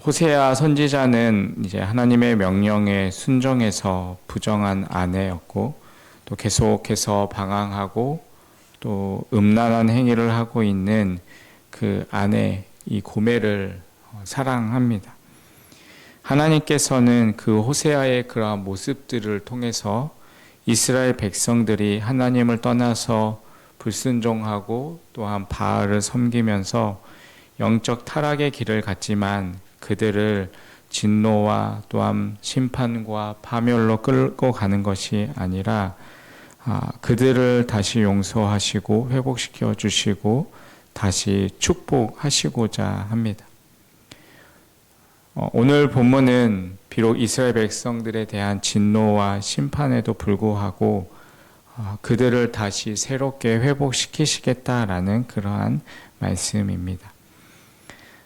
호세아 선지자는 이제 하나님의 명령에 순종해서 부정한 아내였고, 또 계속해서 방황하고 또 음란한 행위를 하고 있는 그 아내 이 고멜을 사랑합니다. 하나님께서는 그 호세아의 그러한 모습들을 통해서 이스라엘 백성들이 하나님을 떠나서 불순종하고 또한 바알을 섬기면서 영적 타락의 길을 갔지만 그들을 진노와 또한 심판과 파멸로 끌고 가는 것이 아니라 그들을 다시 용서하시고 회복시켜 주시고 다시 축복하시고자 합니다. 오늘 본문은 비록 이스라엘 백성들에 대한 진노와 심판에도 불구하고 그들을 다시 새롭게 회복시키시겠다라는 그러한 말씀입니다.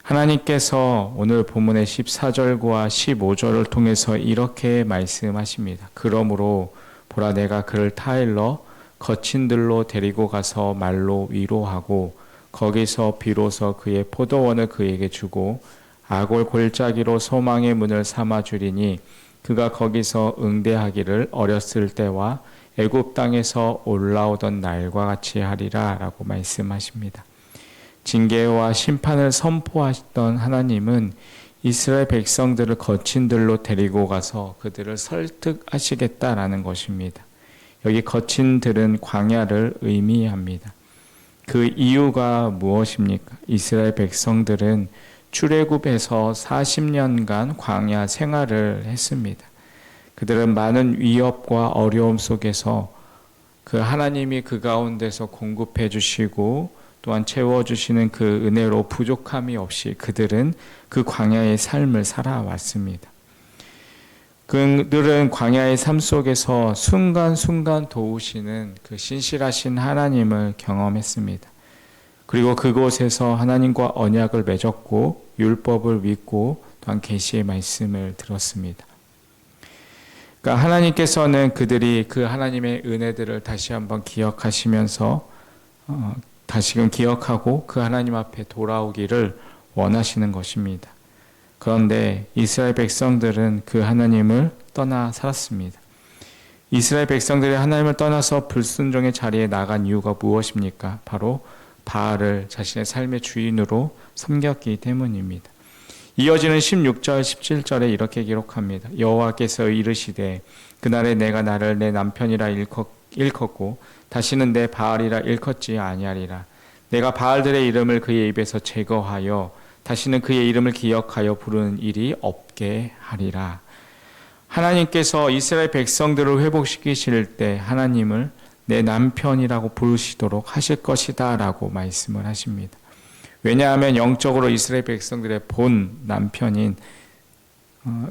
하나님께서 오늘 본문의 14절과 15절을 통해서 이렇게 말씀하십니다. 그러므로 보라 내가 그를 타일러 거친 들로 데리고 가서 말로 위로하고 거기서 비로소 그의 포도원을 그에게 주고 아골 골짜기로 소망의 문을 삼아 주리니 그가 거기서 응대하기를 어렸을 때와 애굽 땅에서 올라오던 날과 같이 하리라 라고 말씀하십니다. 징계와 심판을 선포하셨던 하나님은 이스라엘 백성들을 거친 들로 데리고 가서 그들을 설득하시겠다라는 것입니다. 여기 거친 들은 광야를 의미합니다. 그 이유가 무엇입니까? 이스라엘 백성들은 출애굽에서 40년간 광야 생활을 했습니다. 그들은 많은 위협과 어려움 속에서 그 하나님이 그 가운데서 공급해 주시고 또한 채워주시는 그 은혜로 부족함이 없이 그들은 그 광야의 삶을 살아왔습니다. 그들은 광야의 삶 속에서 순간순간 도우시는 그 신실하신 하나님을 경험했습니다. 그리고 그곳에서 하나님과 언약을 맺었고 율법을 믿고 또한 계시의 말씀을 들었습니다. 그러니까 하나님께서는 그들이 그 하나님의 은혜들을 다시 한번 기억하시면서 다시금 기억하고 그 하나님 앞에 돌아오기를 원하시는 것입니다. 그런데 이스라엘 백성들은 그 하나님을 떠나 살았습니다. 이스라엘 백성들이 하나님을 떠나서 불순종의 자리에 나간 이유가 무엇입니까? 바로 바알을 자신의 삶의 주인으로 섬겼기 때문입니다. 이어지는 16절, 17절에 이렇게 기록합니다. 여호와께서 이르시되 그날에 내가 나를 내 남편이라 일컫고 다시는 내 바알이라 일컫지 아니하리라. 내가 바알들의 이름을 그의 입에서 제거하여 다시는 그의 이름을 기억하여 부르는 일이 없게 하리라. 하나님께서 이스라엘 백성들을 회복시키실 때 하나님을 내 남편이라고 부르시도록 하실 것이다 라고 말씀을 하십니다. 왜냐하면 영적으로 이스라엘 백성들의 본 남편인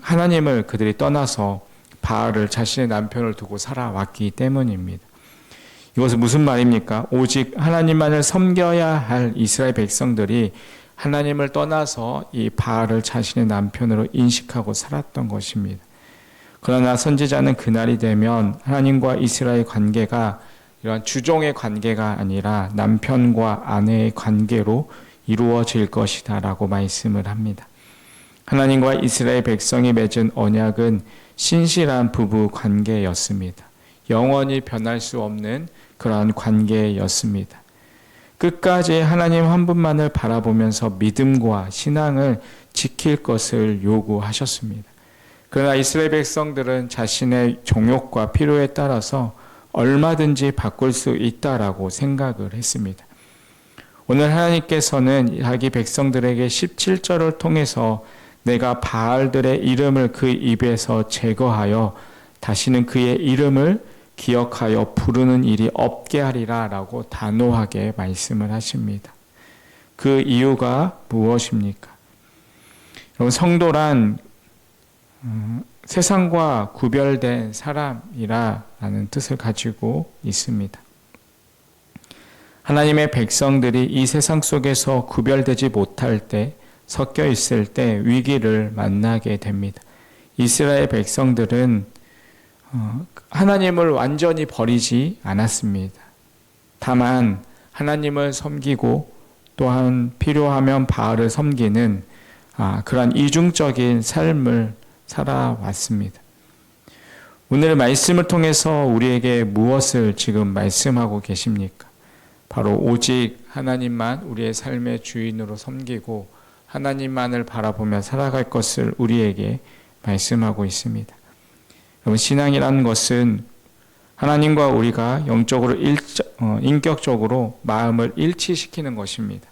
하나님을 그들이 떠나서 바알을 자신의 남편을 두고 살아왔기 때문입니다. 이것은 무슨 말입니까? 오직 하나님만을 섬겨야 할 이스라엘 백성들이 하나님을 떠나서 이 바알을 자신의 남편으로 인식하고 살았던 것입니다. 그러나 선지자는 그날이 되면 하나님과 이스라엘 관계가 이러한 주종의 관계가 아니라 남편과 아내의 관계로 이루어질 것이다 라고 말씀을 합니다. 하나님과 이스라엘 백성이 맺은 언약은 신실한 부부 관계였습니다. 영원히 변할 수 없는 그러한 관계였습니다. 끝까지 하나님 한 분만을 바라보면서 믿음과 신앙을 지킬 것을 요구하셨습니다. 그러나 이스라엘 백성들은 자신의 정욕과 필요에 따라서 얼마든지 바꿀 수 있다라고 생각을 했습니다. 오늘 하나님께서는 자기 백성들에게 17절을 통해서 내가 바알들의 이름을 그 입에서 제거하여 다시는 그의 이름을 기억하여 부르는 일이 없게 하리라 라고 단호하게 말씀을 하십니다. 그 이유가 무엇입니까? 여러분, 성도란 세상과 구별된 사람이라는 뜻을 가지고 있습니다. 하나님의 백성들이 이 세상 속에서 구별되지 못할 때, 섞여 있을 때 위기를 만나게 됩니다. 이스라엘 백성들은 하나님을 완전히 버리지 않았습니다. 다만 하나님을 섬기고 또한 필요하면 바알을 섬기는 그러한 이중적인 삶을 살아왔습니다. 오늘 말씀을 통해서 우리에게 무엇을 지금 말씀하고 계십니까? 바로 오직 하나님만 우리의 삶의 주인으로 섬기고 하나님만을 바라보며 살아갈 것을 우리에게 말씀하고 있습니다. 여러분, 신앙이라는 것은 하나님과 우리가 영적으로 인격적으로 마음을 일치시키는 것입니다.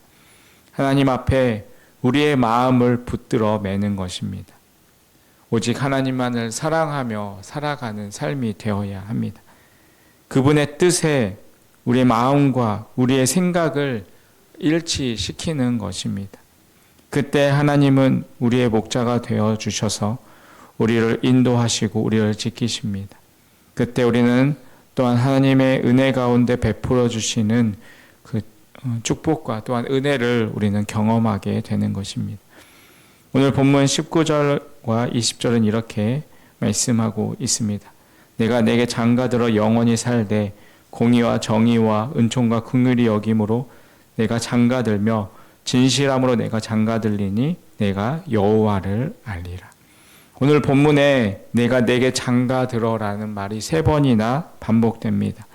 하나님 앞에 우리의 마음을 붙들어 매는 것입니다. 오직 하나님만을 사랑하며 살아가는 삶이 되어야 합니다. 그분의 뜻에 우리의 마음과 우리의 생각을 일치시키는 것입니다. 그때 하나님은 우리의 목자가 되어 주셔서 우리를 인도하시고 우리를 지키십니다. 그때 우리는 또한 하나님의 은혜 가운데 베풀어 주시는 그 축복과 또한 은혜를 우리는 경험하게 되는 것입니다. 오늘 본문 19절과 20절은 이렇게 말씀하고 있습니다. 내가 내게 장가들어 영원히 살되 공의와 정의와 은총과 긍휼이 여김으로 내가 장가들며 진실함으로 내가 장가들리니 내가 여호와를 알리라. 오늘 본문에 내가 내게 장가들어라는 말이 3번이나 반복됩니다.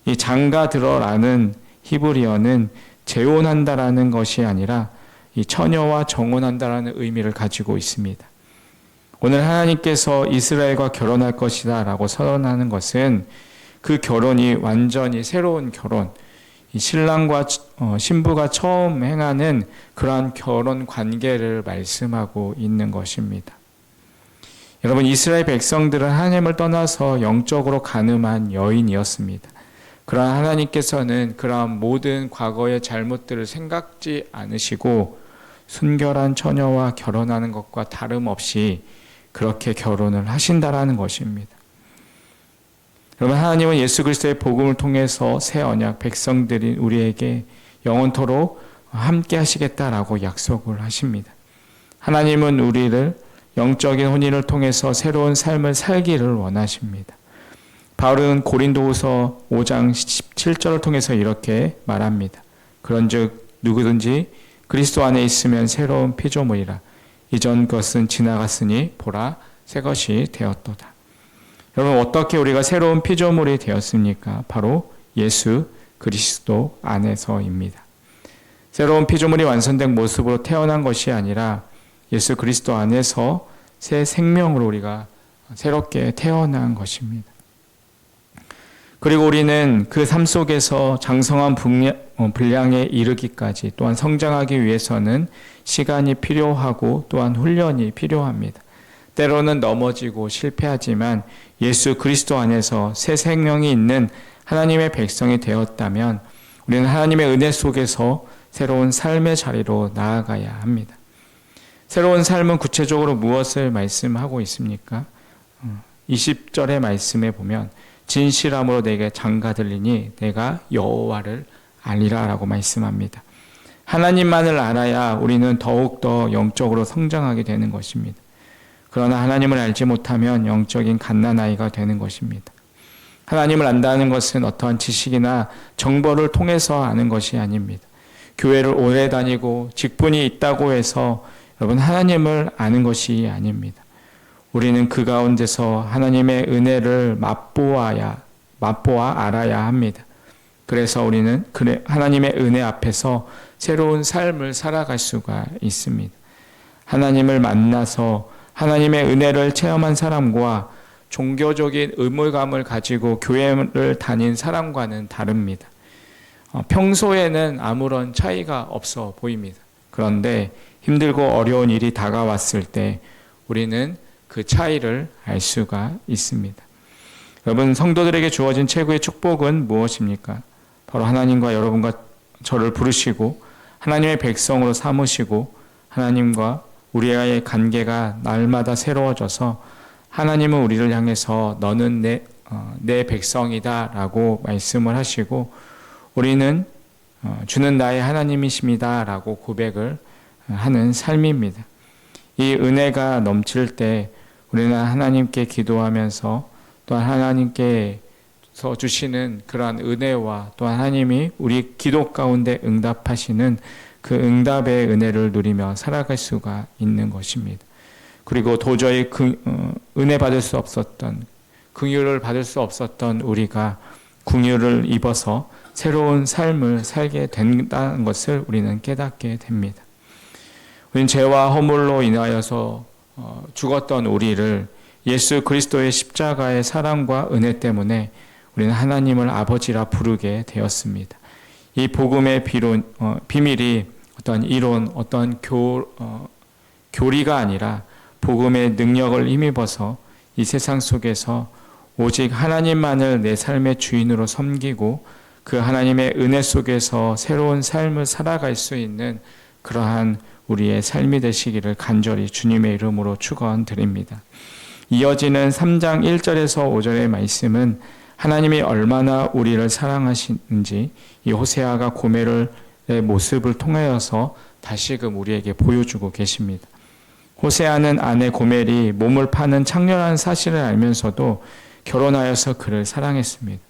이 장가들어라는 히브리어는 재혼한다라는 것이 아니라 이 처녀와 정혼한다라는 의미를 가지고 있습니다. 오늘 하나님께서 이스라엘과 결혼할 것이다 라고 선언하는 것은 그 결혼이 완전히 새로운 결혼, 이 신랑과 신부가 처음 행하는 그러한 결혼 관계를 말씀하고 있는 것입니다. 여러분, 이스라엘 백성들은 하나님을 떠나서 영적으로 간음한 여인이었습니다. 그러나 하나님께서는 그러한 모든 과거의 잘못들을 생각지 않으시고 순결한 처녀와 결혼하는 것과 다름없이 그렇게 결혼을 하신다라는 것입니다. 여러분, 하나님은 예수 그리스도의 복음을 통해서 새 언약 백성들인 우리에게 영원토록 함께 하시겠다라고 약속을 하십니다. 하나님은 우리를 영적인 혼인을 통해서 새로운 삶을 살기를 원하십니다. 바울은 고린도후서 5장 17절을 통해서 이렇게 말합니다. 그런즉 누구든지 그리스도 안에 있으면 새로운 피조물이라. 이전 것은 지나갔으니 보라 새 것이 되었도다. 여러분, 어떻게 우리가 새로운 피조물이 되었습니까? 바로 예수 그리스도 안에서입니다. 새로운 피조물이 완성된 모습으로 태어난 것이 아니라 예수 그리스도 안에서 새 생명으로 우리가 새롭게 태어난 것입니다. 그리고 우리는 그 삶 속에서 장성한 분량에 이르기까지 또한 성장하기 위해서는 시간이 필요하고 또한 훈련이 필요합니다. 때로는 넘어지고 실패하지만 예수 그리스도 안에서 새 생명이 있는 하나님의 백성이 되었다면 우리는 하나님의 은혜 속에서 새로운 삶의 자리로 나아가야 합니다. 새로운 삶은 구체적으로 무엇을 말씀하고 있습니까? 20절의 말씀에 보면 진실함으로 내게 장가들리니 내가 여호와를 알리라 라고 말씀합니다. 하나님만을 알아야 우리는 더욱더 영적으로 성장하게 되는 것입니다. 그러나 하나님을 알지 못하면 영적인 갓난아이가 되는 것입니다. 하나님을 안다는 것은 어떠한 지식이나 정보를 통해서 아는 것이 아닙니다. 교회를 오래 다니고 직분이 있다고 해서 여러분 하나님을 아는 것이 아닙니다. 우리는 그 가운데서 하나님의 은혜를 맛보아 알아야 합니다. 그래서 우리는 하나님의 은혜 앞에서 새로운 삶을 살아갈 수가 있습니다. 하나님을 만나서 하나님의 은혜를 체험한 사람과 종교적인 의무감을 가지고 교회를 다닌 사람과는 다릅니다. 평소에는 아무런 차이가 없어 보입니다. 그런데 힘들고 어려운 일이 다가왔을 때 우리는 그 차이를 알 수가 있습니다. 여러분, 성도들에게 주어진 최고의 축복은 무엇입니까? 바로 하나님과 여러분과 저를 부르시고 하나님의 백성으로 삼으시고 하나님과 우리와의 관계가 날마다 새로워져서 하나님은 우리를 향해서 너는 내 백성이다 라고 말씀을 하시고 우리는 주는 나의 하나님이십니다 라고 고백을 하는 삶입니다. 이 은혜가 넘칠 때 우리는 하나님께 기도하면서 또한 하나님께서 주시는 그러한 은혜와 또한 하나님이 우리 기도 가운데 응답하시는 그 응답의 은혜를 누리며 살아갈 수가 있는 것입니다. 그리고 도저히 은혜 받을 수 없었던, 긍휼을 받을 수 없었던 우리가 긍휼을 입어서 새로운 삶을 살게 된다는 것을 우리는 깨닫게 됩니다. 우리는 죄와 허물로 인하여서 죽었던 우리를 예수 그리스도의 십자가의 사랑과 은혜 때문에 우리는 하나님을 아버지라 부르게 되었습니다. 이 복음의 비밀이 어떤 이론, 어떤 교리가 아니라 복음의 능력을 힘입어서 이 세상 속에서 오직 하나님만을 내 삶의 주인으로 섬기고 그 하나님의 은혜 속에서 새로운 삶을 살아갈 수 있는 그러한 우리의 삶이 되시기를 간절히 주님의 이름으로 축원드립니다. 이어지는 3장 1절에서 5절의 말씀은 하나님이 얼마나 우리를 사랑하시는지 이 호세아가 고멜의 모습을 통하여서 다시금 우리에게 보여주고 계십니다. 호세아는 아내 고멜이 몸을 파는 창렬한 사실을 알면서도 결혼하여서 그를 사랑했습니다.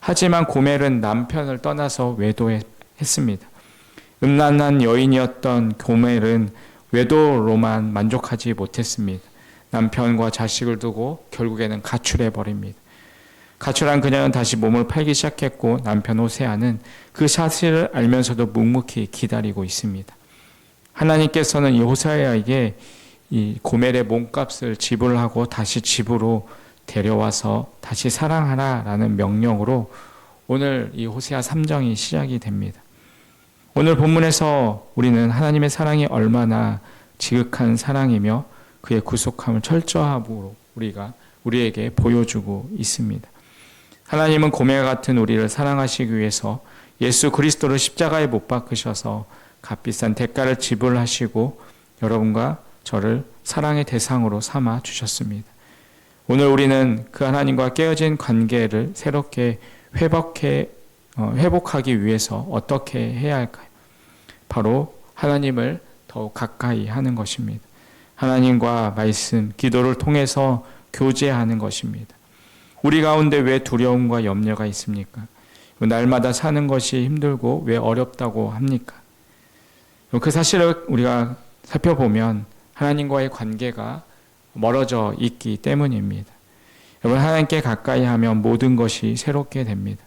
하지만 고멜은 남편을 떠나서 외도했습니다. 음란한 여인이었던 고멜은 외도로만 만족하지 못했습니다. 남편과 자식을 두고 결국에는 가출해버립니다. 가출한 그녀는 다시 몸을 팔기 시작했고 남편 호세아는 그 사실을 알면서도 묵묵히 기다리고 있습니다. 하나님께서는 이 호세아에게 이 고멜의 몸값을 지불하고 다시 집으로 데려와서 다시 사랑하라라는 명령으로 오늘 이 호세아 3장이 시작이 됩니다. 오늘 본문에서 우리는 하나님의 사랑이 얼마나 지극한 사랑이며 그의 구속함을 철저함으로 우리에게 보여주고 있습니다. 하나님은 고멜 같은 우리를 사랑하시기 위해서 예수 그리스도를 십자가에 못 박으셔서 값비싼 대가를 지불하시고 여러분과 저를 사랑의 대상으로 삼아 주셨습니다. 오늘 우리는 그 하나님과 깨어진 관계를 새롭게 회복하기 위해서 어떻게 해야 할까요? 바로 하나님을 더욱 가까이 하는 것입니다. 하나님과 말씀, 기도를 통해서 교제하는 것입니다. 우리 가운데 왜 두려움과 염려가 있습니까? 날마다 사는 것이 힘들고 왜 어렵다고 합니까? 그 사실을 우리가 살펴보면 하나님과의 관계가 멀어져 있기 때문입니다. 여러분, 하나님께 가까이 하면 모든 것이 새롭게 됩니다.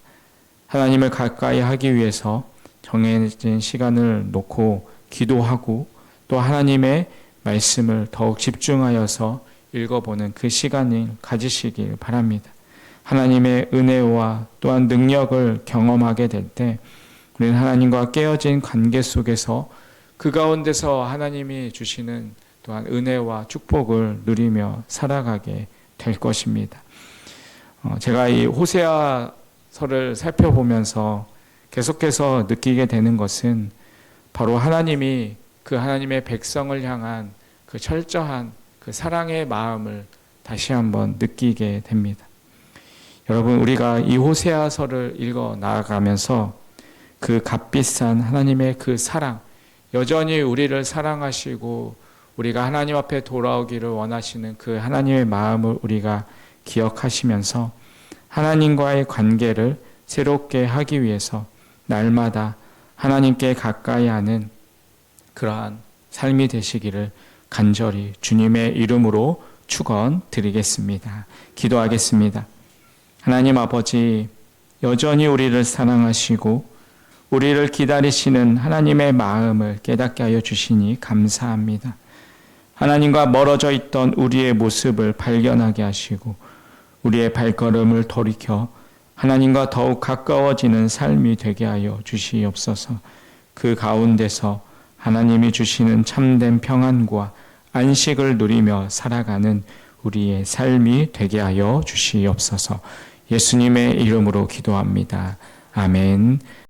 하나님을 가까이 하기 위해서 정해진 시간을 놓고 기도하고 또 하나님의 말씀을 더욱 집중하여서 읽어보는 그 시간을 가지시길 바랍니다. 하나님의 은혜와 또한 능력을 경험하게 될 때 우리는 하나님과 깨어진 관계 속에서 그 가운데서 하나님이 주시는 또한 은혜와 축복을 누리며 살아가게 될 것입니다. 제가 이 호세아서를 살펴보면서 계속해서 느끼게 되는 것은 바로 하나님이 그 하나님의 백성을 향한 그 철저한 그 사랑의 마음을 다시 한번 느끼게 됩니다. 여러분, 우리가 이 호세아서를 읽어 나아가면서 그 값비싼 하나님의 그 사랑, 여전히 우리를 사랑하시고 우리가 하나님 앞에 돌아오기를 원하시는 그 하나님의 마음을 우리가 기억하시면서 하나님과의 관계를 새롭게 하기 위해서 날마다 하나님께 가까이 하는 그러한 삶이 되시기를 간절히 주님의 이름으로 축원드리겠습니다. 기도하겠습니다. 하나님 아버지, 여전히 우리를 사랑하시고 우리를 기다리시는 하나님의 마음을 깨닫게 하여 주시니 감사합니다. 하나님과 멀어져 있던 우리의 모습을 발견하게 하시고 우리의 발걸음을 돌이켜 하나님과 더욱 가까워지는 삶이 되게 하여 주시옵소서. 그 가운데서 하나님이 주시는 참된 평안과 안식을 누리며 살아가는 우리의 삶이 되게 하여 주시옵소서. 예수님의 이름으로 기도합니다. 아멘.